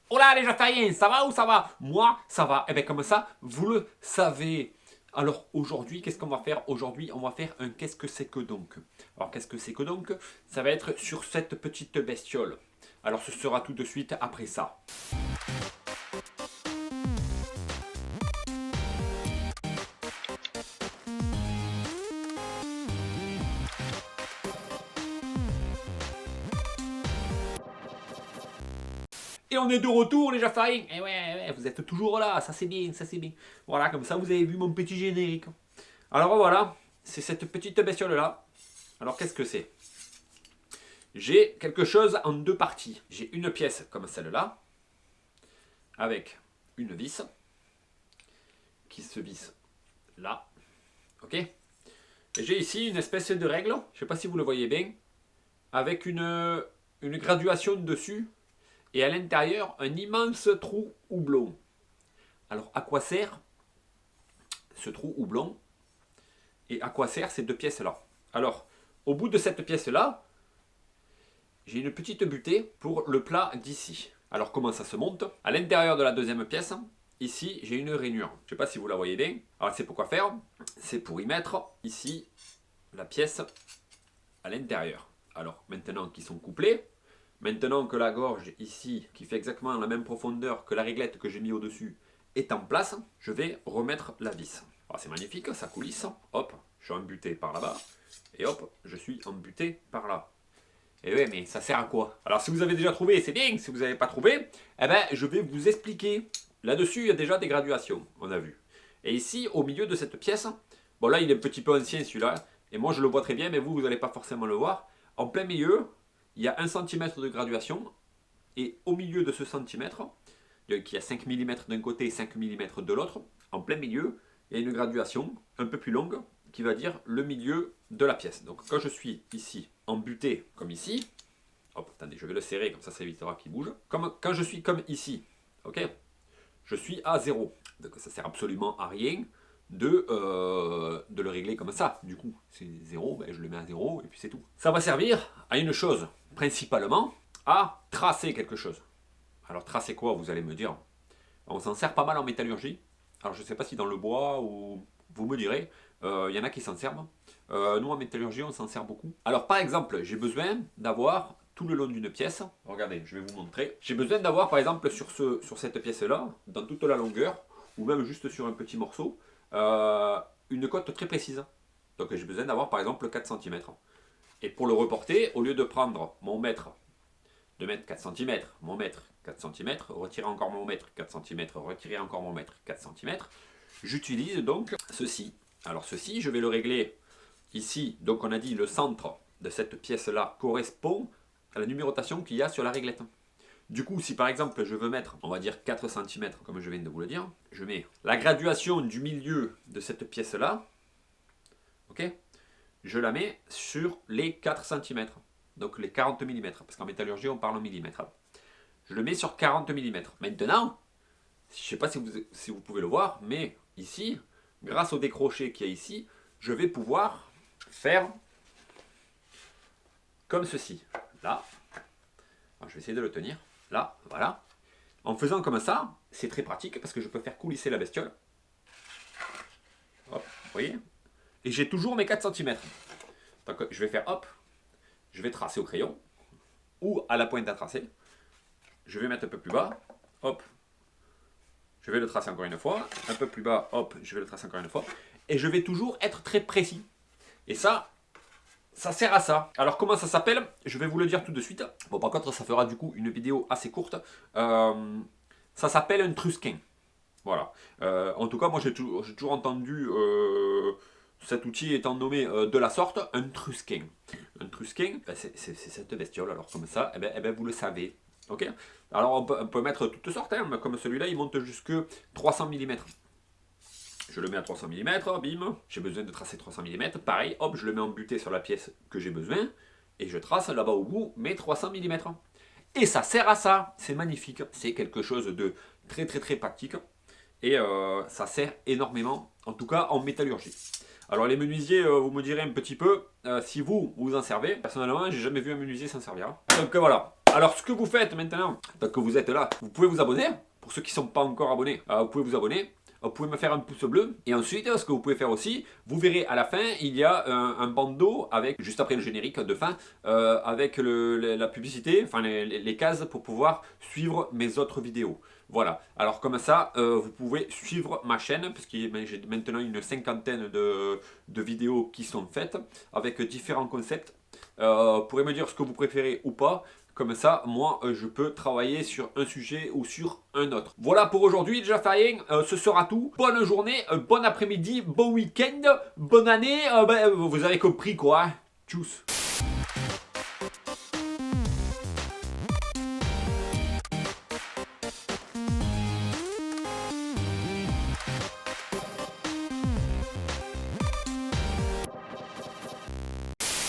Hola les Jafariens, ça va ou ça va? Moi, ça va. Et bien comme ça, vous le savez. Alors aujourd'hui, qu'est-ce qu'on va faire? Aujourd'hui, on va faire un qu'est-ce que c'est que donc? Alors qu'est-ce que c'est que donc? Ça va être sur cette petite bestiole. Alors ce sera tout de suite après ça. Et on est de retour les Jafariens. Et ouais, vous êtes toujours là, ça c'est bien, ça c'est bien. Voilà, comme ça vous avez vu mon petit générique. Alors voilà, c'est cette petite bestiole là. Alors qu'est-ce que c'est? J'ai quelque chose en deux parties. J'ai une pièce comme celle-là, avec une vis, qui se visse là. Ok? Et j'ai ici une espèce de règle, je ne sais pas si vous le voyez bien, avec une graduation dessus, et à l'intérieur, un immense trou houblon. Alors, à quoi sert ce trou houblon? Et à quoi servent ces deux pièces-là? Alors, au bout de cette pièce-là, j'ai une petite butée pour le plat d'ici. Alors, comment ça se monte? À l'intérieur de la deuxième pièce, ici, j'ai une rainure. Je ne sais pas si vous la voyez bien. Alors, c'est pourquoi faire? C'est pour y mettre, ici, la pièce à l'intérieur. Alors, maintenant qu'ils sont couplés, maintenant que la gorge, ici, qui fait exactement la même profondeur que la réglette que j'ai mis au-dessus, est en place, je vais remettre la vis. Alors, c'est magnifique, ça coulisse. Hop, je suis embuté par là-bas. Et hop, je suis embuté par là. Et ouais, mais ça sert à quoi? Alors si vous avez déjà trouvé, c'est bien. Si vous n'avez pas trouvé, eh ben, je vais vous expliquer. Là-dessus, il y a déjà des graduations, on a vu. Et ici, au milieu de cette pièce, bon là, il est un petit peu ancien celui-là. Et moi, je le vois très bien, mais vous, vous n'allez pas forcément le voir. En plein milieu, il y a 1 cm de graduation. Et au milieu de ce centimètre, donc il y a 5 mm d'un côté et 5 mm de l'autre, en plein milieu, il y a une graduation un peu plus longue qui va dire le milieu de la pièce. Donc quand je suis ici embuté comme ici, hop, attendez, je vais le serrer comme ça évitera qu'il bouge. Quand je suis comme ici, ok, je suis à 0. Donc ça sert absolument à rien de le régler comme ça. Du coup, c'est 0, ben je le mets à 0 et puis c'est tout. Ça va servir à une chose, principalement à tracer quelque chose. Alors tracer quoi, vous allez me dire? On s'en sert pas mal en métallurgie. Alors je ne sais pas si dans le bois ou vous me direz, y en a qui s'en servent. Nous en métallurgie on s'en sert beaucoup. Alors par exemple, j'ai besoin d'avoir tout le long d'une pièce, regardez, je vais vous montrer. J'ai besoin d'avoir par exemple sur cette pièce là, dans toute la longueur, ou même juste sur un petit morceau, une cote très précise. Donc j'ai besoin d'avoir par exemple 4 cm. Et pour le reporter, au lieu de prendre mon mètre, de mettre 4 cm, mon mètre, 4 cm, retirer encore mon mètre, 4 cm, retirer encore mon mètre, 4 cm, j'utilise donc ceci. Alors ceci, je vais le régler ici. Donc on a dit le centre de cette pièce-là correspond à la numérotation qu'il y a sur la réglette. Du coup, si par exemple je veux mettre, on va dire 4 cm, comme je viens de vous le dire, je mets la graduation du milieu de cette pièce-là, ok, je la mets sur les 4 cm, donc les 40 mm, parce qu'en métallurgie on parle en millimètres. Je le mets sur 40 mm. Maintenant, je ne sais pas si vous pouvez le voir, mais ici, grâce au décroché qu'il y a ici, je vais pouvoir faire comme ceci. Là, alors, je vais essayer de le tenir. Là, voilà. En faisant comme ça, c'est très pratique parce que je peux faire coulisser la bestiole. Hop, vous voyez? Et j'ai toujours mes 4 cm. Donc je vais faire hop, je vais tracer au crayon ou à la pointe à tracer. Je vais mettre un peu plus bas, hop, je vais le tracer encore une fois, un peu plus bas, hop, je vais le tracer encore une fois, et je vais toujours être très précis. Et ça sert à ça. Alors comment ça s'appelle? Je vais vous le dire tout de suite. Bon, par contre, ça fera du coup une vidéo assez courte. Ça s'appelle un trusquin. Voilà. En tout cas, moi j'ai toujours entendu cet outil étant nommé de la sorte, un trusquin. Un trusquin, ben, c'est cette bestiole. Alors comme ça, eh ben, vous le savez. Ok. Alors on peut mettre toutes sortes, hein, comme celui-là, il monte jusque 300 mm. Je le mets à 300 mm, bim, j'ai besoin de tracer 300 mm, pareil, hop, je le mets en butée sur la pièce que j'ai besoin, et je trace là-bas au bout mes 300 mm. Et ça sert à ça, c'est magnifique, c'est quelque chose de très très très pratique, et ça sert énormément, en tout cas en métallurgie. Alors les menuisiers, vous me direz un petit peu si vous en servez. Personnellement, j'ai jamais vu un menuisier s'en servir. Donc voilà. Alors ce que vous faites maintenant, tant que vous êtes là, vous pouvez vous abonner. Pour ceux qui ne sont pas encore abonnés, vous pouvez vous abonner. Vous pouvez me faire un pouce bleu. Et ensuite, ce que vous pouvez faire aussi, vous verrez à la fin, il y a un bandeau avec, juste après le générique de fin, avec la publicité, enfin les cases pour pouvoir suivre mes autres vidéos. Voilà. Alors comme ça, vous pouvez suivre ma chaîne, parce que j'ai maintenant une cinquantaine de vidéos qui sont faites, avec différents concepts. Vous pourrez me dire ce que vous préférez ou pas. Comme ça, moi, je peux travailler sur un sujet ou sur un autre. Voilà pour aujourd'hui, déjà fait, ce sera tout. Bonne journée, bon après-midi, bon week-end, bonne année. Vous avez compris quoi. Tchuss.